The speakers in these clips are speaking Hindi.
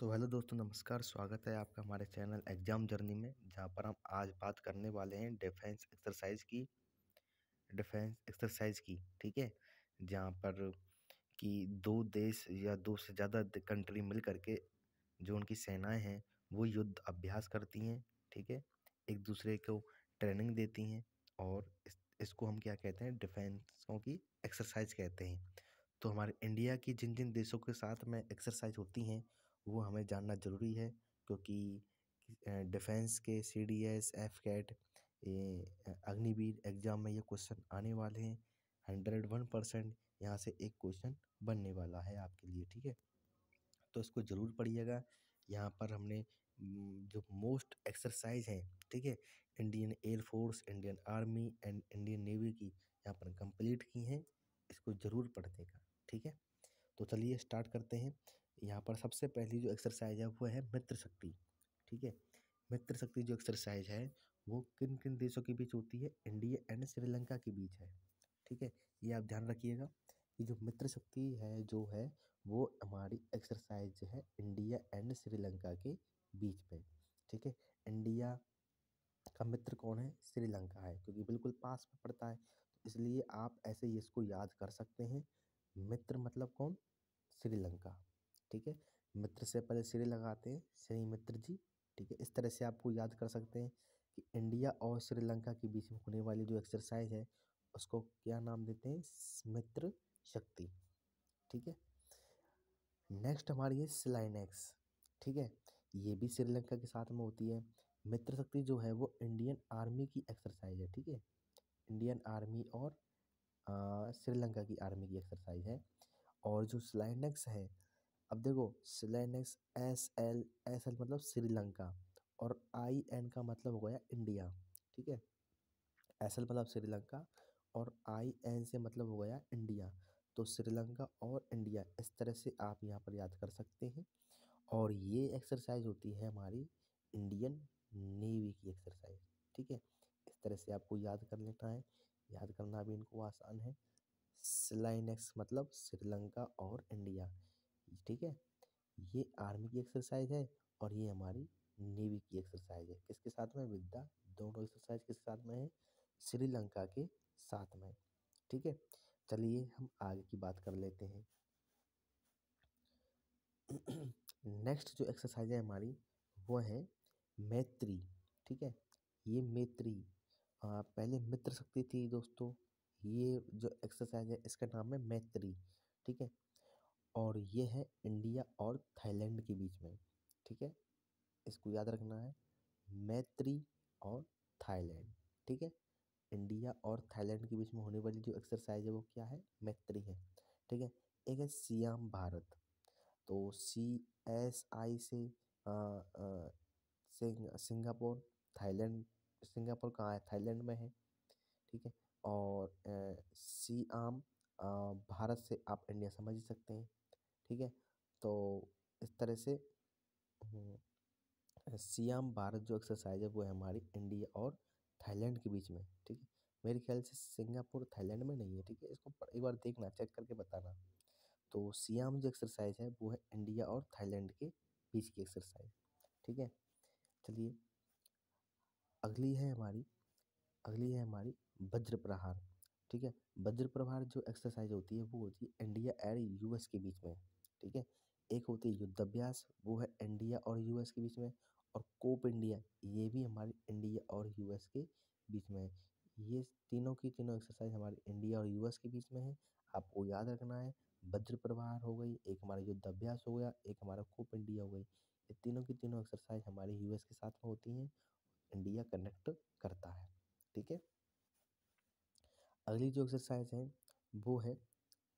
तो हेलो दोस्तों, नमस्कार। स्वागत है आपका हमारे चैनल एग्जाम जर्नी में, जहाँ पर हम आज बात करने वाले हैं डिफेंस एक्सरसाइज की। ठीक है, जहाँ पर कि दो देश या दो से ज़्यादा कंट्री मिल करके जो उनकी सेनाएं हैं वो युद्ध अभ्यास करती हैं। ठीक है, एक दूसरे को ट्रेनिंग देती हैं और इसको हम क्या कहते हैं, डिफेंसों की एक्सरसाइज कहते हैं। तो हमारे इंडिया की जिन जिन देशों के साथ में एक्सरसाइज होती हैं वो हमें जानना ज़रूरी है, क्योंकि डिफेंस के CDS एफकेट अग्निवीर एग्जाम में ये क्वेश्चन आने वाले हैं। 101% यहाँ से एक क्वेश्चन बनने वाला है आपके लिए। ठीक है, तो इसको ज़रूर पढ़िएगा। यहाँ पर हमने जो मोस्ट एक्सरसाइज हैं, ठीक है, Indian air force, Indian army and Indian navy की यहाँ पर कंप्लीट की हैं। इसको ज़रूर पढ़िएगा। ठीक है, तो चलिए स्टार्ट करते हैं। यहाँ पर सबसे पहली जो एक्सरसाइज है वो है मित्र शक्ति। ठीक है, मित्र शक्ति जो एक्सरसाइज है वो किन किन देशों के बीच होती है? इंडिया एंड श्रीलंका के बीच है। ठीक है, ये आप ध्यान रखिएगा कि जो मित्र शक्ति है जो है वो हमारी एक्सरसाइज है इंडिया एंड श्रीलंका के बीच में। ठीक है, इंडिया का मित्र कौन है? श्रीलंका है, क्योंकि बिल्कुल पास में पड़ता है, तो इसलिए आप ऐसे ही इसको याद कर सकते हैं। मित्र मतलब कौन? श्रीलंका। ठीक है, मित्र से पहले श्री लगाते हैं, श्री मित्र जी। ठीक है, इस तरह से आपको याद कर सकते हैं कि इंडिया और श्रीलंका के बीच में होने वाली जो एक्सरसाइज है उसको क्या नाम देते हैं? मित्र शक्ति। ठीक है, नेक्स्ट हमारी है स्लाइनेक्स। ठीक है, ये भी श्रीलंका के साथ में होती है। मित्र शक्ति जो है वो इंडियन आर्मी की एक्सरसाइज है। ठीक है, इंडियन आर्मी और श्रीलंका की आर्मी की एक्सरसाइज है। और जो स्लाइनेक्स है, अब देखो स्लाइनेक्स एस एल मतलब श्रीलंका और IN का मतलब हो गया इंडिया। ठीक है, SL मतलब श्रीलंका और IN से मतलब हो गया इंडिया। तो श्रीलंका और इंडिया, इस तरह से आप यहाँ पर याद कर सकते हैं। और ये एक्सरसाइज होती है हमारी इंडियन नेवी की एक्सरसाइज। ठीक है, इस तरह से आपको याद कर लेना है। याद करना भी इनको आसान है। स्लाइनेक्स मतलब श्रीलंका और इंडिया। ठीक है, ये आर्मी की एक्सरसाइज है और ये हमारी नेवी की एक्सरसाइज है। किसके साथ में? विद्या, दोनों एक्सरसाइज किसके साथ में है? श्रीलंका के साथ में। ठीक है, चलिए हम आगे की बात कर लेते हैं। नेक्स्ट जो एक्सरसाइज है हमारी वो है मैत्री। ठीक है, ये मैत्री पहले मित्र शक्ति थी दोस्तों। ये जो एक्सरसाइज है इसका नाम है मैत्री। ठीक है, और ये है इंडिया और थाईलैंड के बीच में। ठीक है, इसको याद रखना है, मैत्री और थाईलैंड। ठीक है, इंडिया और थाईलैंड के बीच में होने वाली जो एक्सरसाइज है वो क्या है? मैत्री है। ठीक है, एक है सियाम भारत। तो CSI से सिंगापुर, थाईलैंड। सिंगापुर कहाँ है? थाईलैंड में है। ठीक है, और सियाम भारत से आप इंडिया समझ ही सकते हैं। ठीक है, तो इस तरह से सियाम भारत जो एक्सरसाइज है वो है हमारी इंडिया और थाईलैंड के बीच में। ठीक है, मेरे ख्याल से सिंगापुर थाईलैंड में नहीं है। ठीक है, इसको एक बार देखना, चेक करके बताना। तो सियाम जो एक्सरसाइज है वो है इंडिया और थाईलैंड के बीच की एक्सरसाइज। ठीक है, चलिए अगली है हमारी अगली है हमारी वज्र प्रहार। ठीक है, वज्र प्रहार जो एक्सरसाइज होती है वो होती है इंडिया एंड US के बीच में। ठीक है, एक होती है युद्धाभ्यास, वो है इंडिया और US के बीच में। और कोप इंडिया, ये भी हमारी इंडिया और US के बीच में है। ये तीनों की तीनों एक्सरसाइज हमारी इंडिया और US के बीच में है। आपको याद रखना है, वज्र प्रहार हो गई, एक हमारा युद्धाभ्यास हो गया, एक हमारा कोप इंडिया हो गई। ये तीनों की तीनों एक्सरसाइज हमारे US के साथ में होती हैं, इंडिया कनेक्ट करता है। ठीक है, अगली जो एक्सरसाइज है वो है,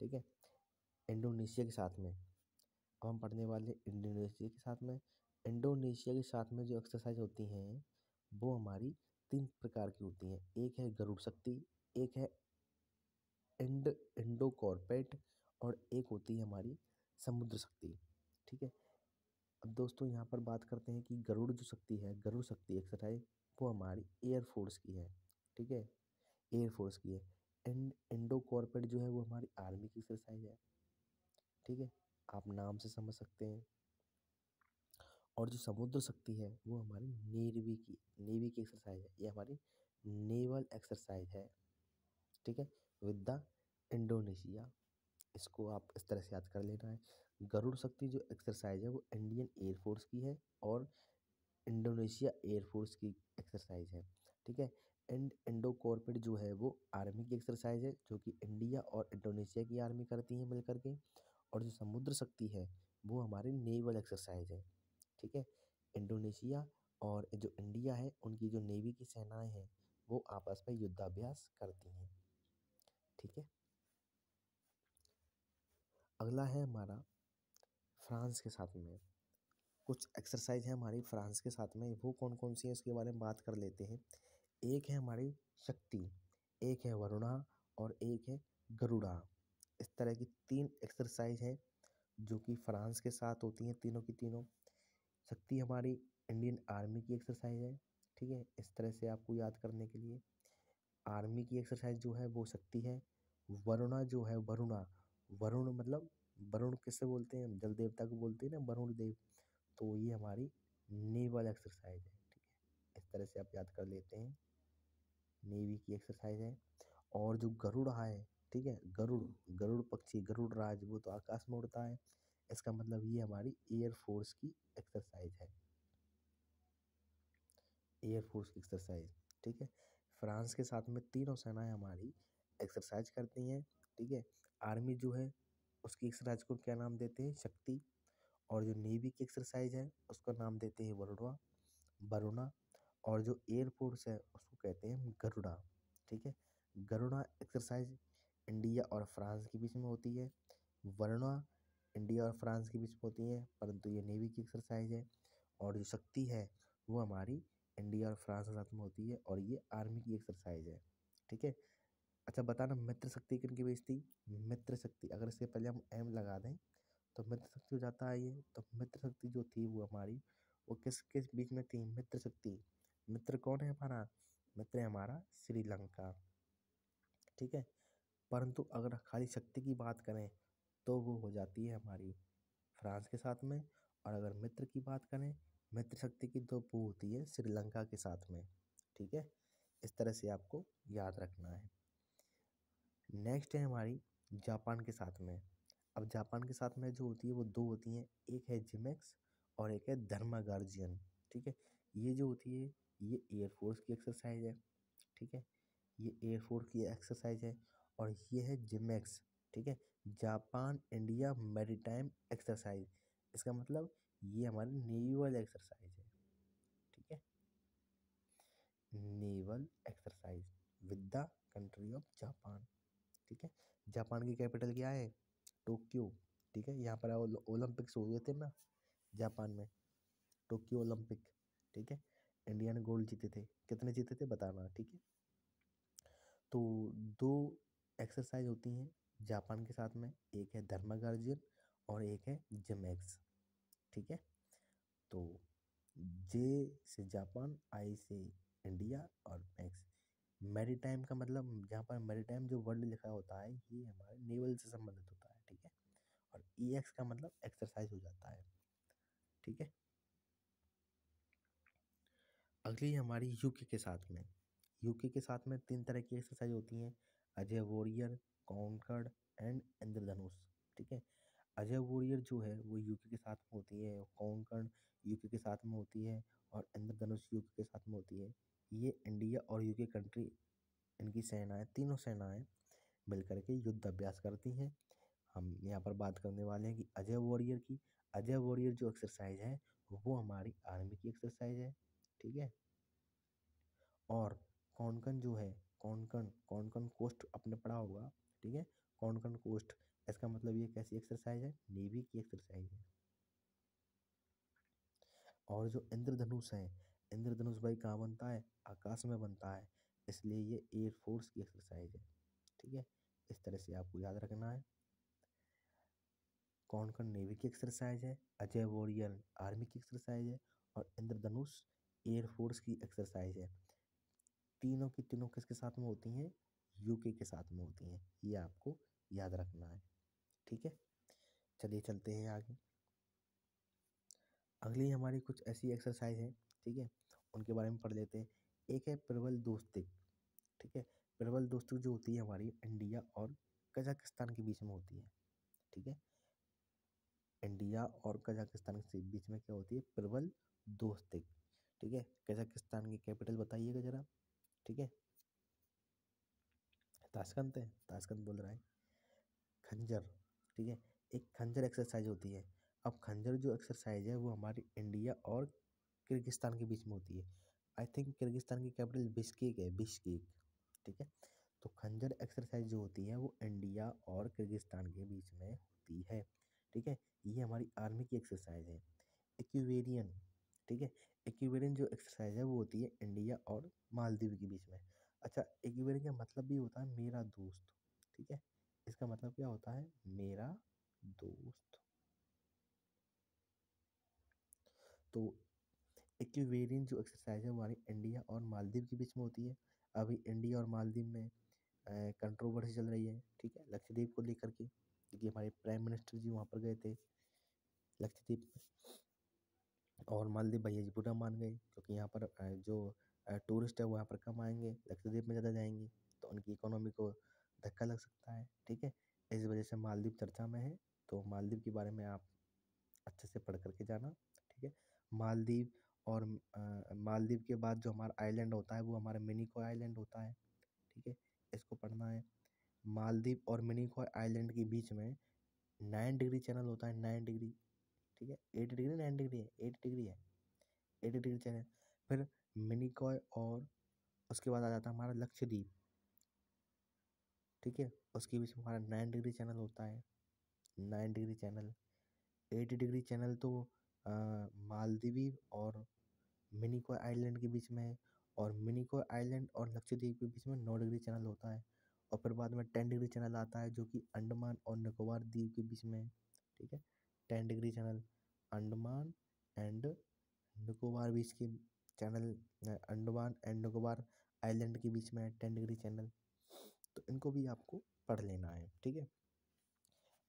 ठीक है, इंडोनेशिया के साथ में। अब हम पढ़ने वाले इंडोनेशिया के साथ में। इंडोनेशिया के साथ में जो एक्सरसाइज होती हैं वो हमारी 3 प्रकार की होती हैं। एक है गरुड़ शक्ति, एक है इंडो कॉर्पेट और एक होती है हमारी समुद्र शक्ति। ठीक है, अब दोस्तों यहाँ पर बात करते हैं कि गरुड़ शक्ति एक्सरसाइज वो हमारी एयरफोर्स की है। ठीक है, एयरफोर्स की है। इंडो कॉर्पेट जो है वो हमारी आर्मी की एक्सरसाइज है। ठीक है, आप नाम से समझ सकते हैं। और जो समुद्र शक्ति है वो हमारी नेवी की एक्सरसाइज है, ये हमारी नेवल एक्सरसाइज है। ठीक है, विद द इंडोनेशिया, इसको आप इस तरह से याद कर लेना है। गरुड़ शक्ति जो एक्सरसाइज है वो इंडियन एयरफोर्स की है और इंडोनेशिया एयरफोर्स की एक्सरसाइज है। ठीक है, इंडो कॉर्पेट जो है वो आर्मी की एक्सरसाइज है जो कि इंडिया और इंडोनेशिया की आर्मी करती है मिलकर के। और जो समुद्र शक्ति है वो हमारी नेवल एक्सरसाइज है। ठीक है, इंडोनेशिया और जो इंडिया है उनकी जो नेवी की सेनाएं हैं वो आपस में युद्धाभ्यास करती हैं। ठीक है, अगला है हमारा फ्रांस के साथ में कुछ एक्सरसाइज है हमारी फ्रांस के साथ में, वो कौन कौन सी है उसके बारे में बात कर लेते हैं। एक है हमारी शक्ति, एक है वरुणा और एक है गरुड़ा। इस तरह की 3 एक्सरसाइज है जो कि फ्रांस के साथ होती हैं तीनों की तीनों। शक्ति हमारी इंडियन आर्मी की एक्सरसाइज है। ठीक है, इस तरह से आपको याद करने के लिए आर्मी की एक्सरसाइज जो है वो शक्ति है। वरुणा जो है वरुणा, वरुण मतलब वरुण किससे बोलते हैं, जल देवता को बोलते हैं ना, वरुण देव। तो ये हमारी नेवल एक्सरसाइज है। ठीक है, इस तरह से आप याद कर लेते हैं, नेवी की एक्सरसाइज है। और जो गरुड़ है, ठीक है, गरुड़ गरुड़ पक्षी, गरुड़ राज, वो तो आकाश में उड़ता है। इसका मतलब ये हमारी एयरफोर्स की एक्सरसाइज है, एयरफोर्स की एक्सरसाइज। ठीक है, फ्रांस के साथ में तीनों सेनाएं हमारी एक्सरसाइज करती हैं। ठीक है, आर्मी जो है उसकी एक्सरसाइज को क्या नाम देते हैं, शक्ति। और जो नेवी की एक्सरसाइज है उसका नाम देते हैं वरुणा, वरुणा। और जो एयरफोर्स है उसको कहते हैं गरुड़ा। ठीक है, गरुड़ा एक्सरसाइज इंडिया और फ्रांस के बीच में होती है, वरुणा इंडिया और फ्रांस के बीच में होती है, परंतु ये नेवी की एक्सरसाइज है। और जो शक्ति है वो हमारी इंडिया और फ्रांस के साथ में होती है और ये आर्मी की एक्सरसाइज है। ठीक है, अच्छा बताना मित्र शक्ति किन की बेइज्जती, मित्र शक्ति अगर इसके पहले हम एम लगा दें तो मित्र शक्ति हो जाता है ये। तो मित्र शक्ति जो थी वो हमारी, वो किसके बीच में थी, मित्र शक्ति। मित्र कौन है हमारा, मित्र है हमारा श्रीलंका। ठीक है, परंतु अगर खाली शक्ति की बात करें तो वो हो जाती है हमारी फ्रांस के साथ में। और अगर मित्र की बात करें, मित्र शक्ति की, तो वो होती है श्रीलंका के साथ में। ठीक है, इस तरह से आपको याद रखना है। नेक्स्ट है हमारी जापान के साथ में। अब जापान के साथ में जो होती है वो 2 होती हैं, एक है जिमेक्स और एक है धर्मा गार्जियन। ठीक है, ये जो होती है ये एयरफोर्स की एक्सरसाइज है। ठीक है, ये एयरफोर्स की एक्सरसाइज है। और ये है जिमेक्स। ठीक है, जापान इंडिया मैरीटाइम एक्सरसाइज, इसका मतलब ये हमारी नेवल एक्सरसाइज है। ठीक है, naval exercise with the country of Japan. ठीक है, जापान की कैपिटल क्या है, टोक्यो। ठीक है, यहाँ पर ओलंपिक्स हुए थे ना जापान में, टोक्यो ओलंपिक। ठीक है, इंडिया ने गोल्ड जीते थे, कितने जीते थे बताना। ठीक है, तो 2 एक्सरसाइज होती हैं जापान के साथ में, एक है धर्मा गार्जियन और एक है जिमेक्स। ठीक है, तो जे से जापान, आई से इंडिया और मैक्स। मैरीटाइम का मतलब, जहाँ पर मैरीटाइम जो वर्ड लिखा होता है ये हमारे नेवल से संबंधित होता है। ठीक है, और ई एक्स का मतलब एक्सरसाइज हो जाता है। ठीक है, अगली हमारी यूके के साथ में। यूके के साथ में 3 तरह की एक्सरसाइज होती हैं, अजय वॉरियर, कॉन्कर्ड एंड इंद्रधनुष। ठीक है, अजय वॉरियर जो है वो यूके के साथ में होती है, कॉन्कर्ड यूके के साथ में होती है और इंद्रधनुष यूके के साथ में होती है। ये इंडिया और यूके कंट्री, इनकी सेनाएं, तीनों सेनाएं मिलकर के युद्ध अभ्यास करती हैं। हम यहाँ पर बात करने वाले हैं कि अजय वॉरियर की। अजय वॉरियर जो एक्सरसाइज है वो हमारी आर्मी की एक्सरसाइज है। ठीक है, और कोंकण जो है, कोंकण कोंकण कोस्ट आपने पढ़ा होगा। ठीक है, कोंकण कोस्ट, इसका मतलब ये कैसी एक्सरसाइज है, नेवी की एक्सरसाइज है। और जो इंद्रधनुष है, इंद्रधनुष भाई कहाँ बनता है, आकाश में बनता है, इसलिए ये एयरफोर्स की एक्सरसाइज है। ठीक है, इस तरह से आपको याद रखना है। कोंकण नेवी की एक्सरसाइज है, अजय वॉरियर आर्मी की एक्सरसाइज है और इंद्रधनुष एयरफोर्स की एक्सरसाइज है। तीनों की तीनों किसके साथ में होती हैं, यूके के साथ में होती हैं, ये आपको याद रखना है। ठीक है, चलिए चलते हैं आगे। अगली हमारी कुछ ऐसी एक्सरसाइज है, ठीक है, उनके बारे में पढ़ लेते हैं। एक है प्रबल दोस्तिक, ठीक है। प्रबल दोस्तिक जो होती है हमारी इंडिया और कजाकिस्तान के बीच में होती है, ठीक है। इंडिया और कजाकिस्तान के बीच में क्या होती है? प्रबल दोस्तिक, ठीक है। कजाकिस्तान की कैपिटल बताइएगा जरा, ठीक है। ताशकंद है, ताशकंद बोल रहा है। खंजर, ठीक है, एक खंजर एक्सरसाइज होती है। अब खंजर जो एक्सरसाइज है वो हमारी इंडिया और किर्गिस्तान के बीच में होती है। आई थिंक किर्गिस्तान की कैपिटल बिश्केक है, बिश्केक, ठीक है। तो खंजर एक्सरसाइज जो होती है वो इंडिया और किर्गिस्तान के बीच में होती है, ठीक है। ये हमारी आर्मी की एक्सरसाइज है। इक्विवेरियन, ठीक है, इक्विवेरियन जो एक्सरसाइज है वो होती है इंडिया और मालदीव के बीच में। अच्छा, इक्विवेरियन का मतलब भी होता है मेरा दोस्त, ठीक है। इसका मतलब क्या होता है? मेरा दोस्त। तो इक्विवेरियन जो एक्सरसाइज है वो हमारी इंडिया और मालदीव के बीच में होती है। अभी इंडिया और मालदीव में कंट्रोवर्सी चल रही है, ठीक है, लक्षद्वीप को लेकर के, क्योंकि हमारे प्राइम मिनिस्टर जी वहाँ पर गए थे लक्षद्वीप में, और मालदीव भैया जी बुरा मान गए, क्योंकि यहाँ पर जो टूरिस्ट है वो यहाँ पर कम आएंगे, लक्षद्वीप में ज़्यादा जाएंगे, तो उनकी इकोनॉमी को धक्का लग सकता है, ठीक है। इस वजह से मालदीव चर्चा में है। तो मालदीव के बारे में आप अच्छे से पढ़ करके जाना, ठीक है। मालदीव और मालदीव के बाद जो हमारा आइलैंड होता है वो हमारा मिनिकॉय आइलैंड होता है, ठीक है, इसको पढ़ना है। मालदीव और मिनिकॉय आइलैंड के बीच में 9 डिग्री चैनल होता है, 9 डिग्री, ठीक है। 8 डिग्री, 9 डिग्री है, 8 डिग्री है, 8 डिग्री चैनल। फिर मिनिकॉय और उसके बाद आ जाता है हमारा लक्षद्वीप, ठीक है, उसके बीच में हमारा 9 डिग्री चैनल होता है, 9 डिग्री चैनल। 8 डिग्री चैनल तो मालदीव और मिनिकॉय आइलैंड के बीच में है, और मिनिकॉय आइलैंड और लक्षद्वीप के बीच में 9 डिग्री चैनल होता है। और फिर बाद में 10 डिग्री चैनल आता है जो कि अंडमान और निकोबार द्वीप के बीच में है, ठीक है। 10 degree channel Andaman and Nicobar बीच के channel, Andaman and Nicobar island के बीच में है 10 डिग्री चैनल। तो इनको भी आपको पढ़ लेना है, ठीक है।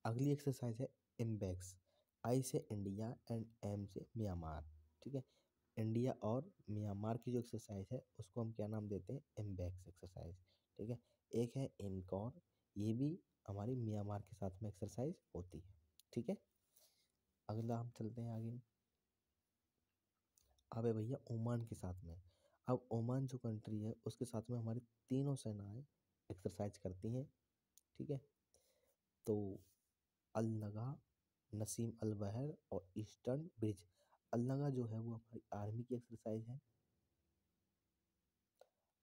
अगली एक्सरसाइज है इम्बैक्स। आई से इंडिया एंड एम से म्यांमार, ठीक है। इंडिया और म्यांमार की जो एक्सरसाइज है उसको हम क्या नाम देते हैं? इम्बैक्स एक्सरसाइज, ठीक है। एक है इनकॉर, ये भी हमारी म्यांमार के साथ में एक्सरसाइज होती है, ठीक है। अगला हम चलते हैं आगे। अब है भैया ओमान के साथ में। अब ओमान जो कंट्री है उसके साथ में हमारी तीनों सेनाएं एक्सरसाइज करती हैं, ठीक है। तो अल नगा, नसीम अल बहर और ईस्टर्न ब्रिज। अल नगा जो है वो हमारी आर्मी की एक्सरसाइज है,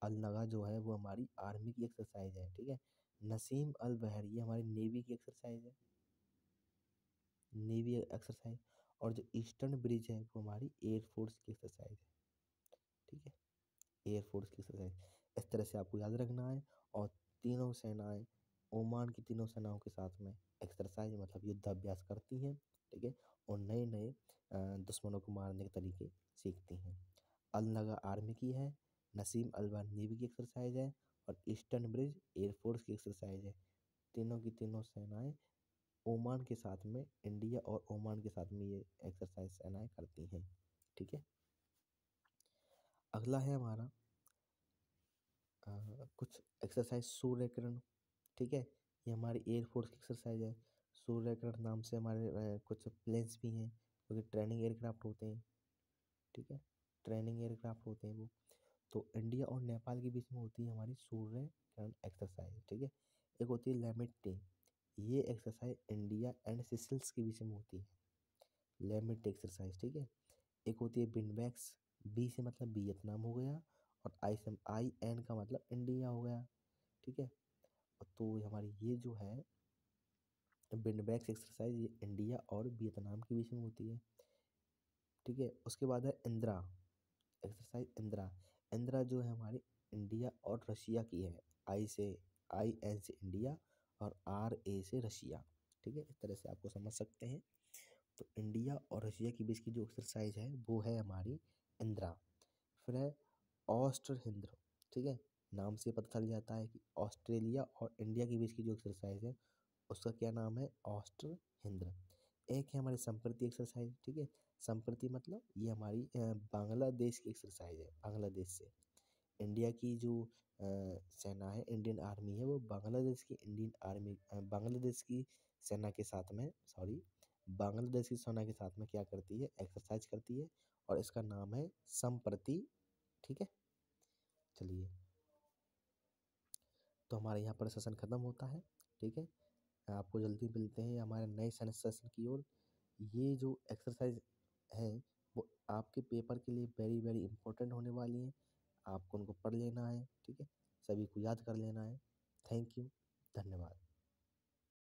अल नगा जो है वो हमारी आर्मी की एक्सरसाइज है, ठीक है। नसीम अल बहर ये हमारी नेवी की एक्सरसाइज है, नेवी एक्सरसाइज। और जो ईस्टर्न ब्रिज है वो हमारी एयरफोर्स की एक्सरसाइज है, ठीक है, एयरफोर्स की एक्सरसाइज। इस तरह से आपको याद रखना है। और तीनों सेनाएं ओमान की तीनों सेनाओं के साथ में एक्सरसाइज मतलब युद्धाभ्यास करती हैं, ठीक है, और नए नए दुश्मनों को मारने के तरीके सीखती हैं। अल नगा आर्मी की है, नसीम अल्वा नेवी की एक्सरसाइज है, और ईस्टर्न ब्रिज एयरफोर्स की एक्सरसाइज है। तीनों की तीनों सेनाएं ओमान के साथ में, इंडिया और ओमान के साथ में ये एक्सरसाइज सेनाएं करती हैं, ठीक है। अगला है हमारा कुछ एक्सरसाइज सूर्य किरण, ठीक है। ये हमारी एयरफोर्स की एक्सरसाइज है। सूर्य किरण नाम से हमारे कुछ प्लेन्स भी हैं जो कि ट्रेनिंग एयरक्राफ्ट होते हैं, ठीक है, ट्रेनिंग एयरक्राफ्ट होते हैं वो। तो इंडिया और नेपाल के बीच में होती है हमारी सूर्य किरण एक्सरसाइज, ठीक है। एक होती है लेमिटे, ये एक्सरसाइज इंडिया एंड सिसल्स के बीच में होती है, लेमिटे एक्सरसाइज, ठीक है। एक होती है बिनबैक्स, बी से मतलब वियतनाम हो गया, और आई से आई एन का मतलब इंडिया हो गया, ठीक है। तो हमारी ये जो है बिनबैक्स एक्सरसाइज ये इंडिया और वियतनाम के बीच में होती है, ठीक है। उसके बाद है इंदिरा एक्सरसाइज, इंदिरा। इंदिरा जो है हमारी इंडिया और रशिया की है, आई से, आई एन से इंडिया और आर ए से रशिया, ठीक है। इस तरह से आपको समझ सकते हैं। तो इंडिया और रशिया के बीच की जो एक्सरसाइज है वो है हमारी इंदिरा। फिर है ऑस्ट्र हिंद्र, ठीक है। नाम से पता चल जाता है कि ऑस्ट्रेलिया और इंडिया के बीच की जो एक्सरसाइज है उसका क्या नाम है? ऑस्ट्र हिंद्र। एक है हमारी संप्रति एक्सरसाइज, ठीक है। संप्रति मतलब ये हमारी बांग्लादेश की एक्सरसाइज है। बांग्लादेश से इंडिया की जो सेना है, इंडियन आर्मी है, वो बांग्लादेश की इंडियन आर्मी बांग्लादेश की सेना के साथ में, सॉरी, बांग्लादेश की सेना के साथ में क्या करती है, एक्सरसाइज करती है, और इसका नाम है संप्रति, ठीक है। चलिए, तो हमारे यहाँ पर सेशन ख़त्म होता है, ठीक है। आपको जल्दी मिलते हैं हमारे नए सेशन की ओर। ये जो एक्सरसाइज है वो आपके पेपर के लिए वेरी वेरी इंपॉर्टेंट होने वाली है। आपको उनको पढ़ लेना है, ठीक है, सभी को याद कर लेना है। थैंक यू, धन्यवाद।